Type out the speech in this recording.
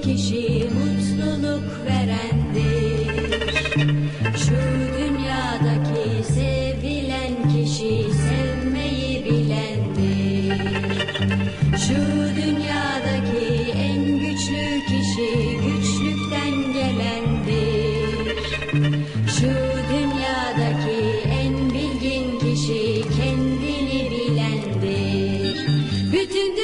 kişi mutluluk verendir. Şu dünyadaki sevilen kişi sevmeyi bilendir. Şu dünyadaki en güçlü kişi güçlükten gelendir. Şu dünyadaki en bilgin kişi kendini bilendir. Bütün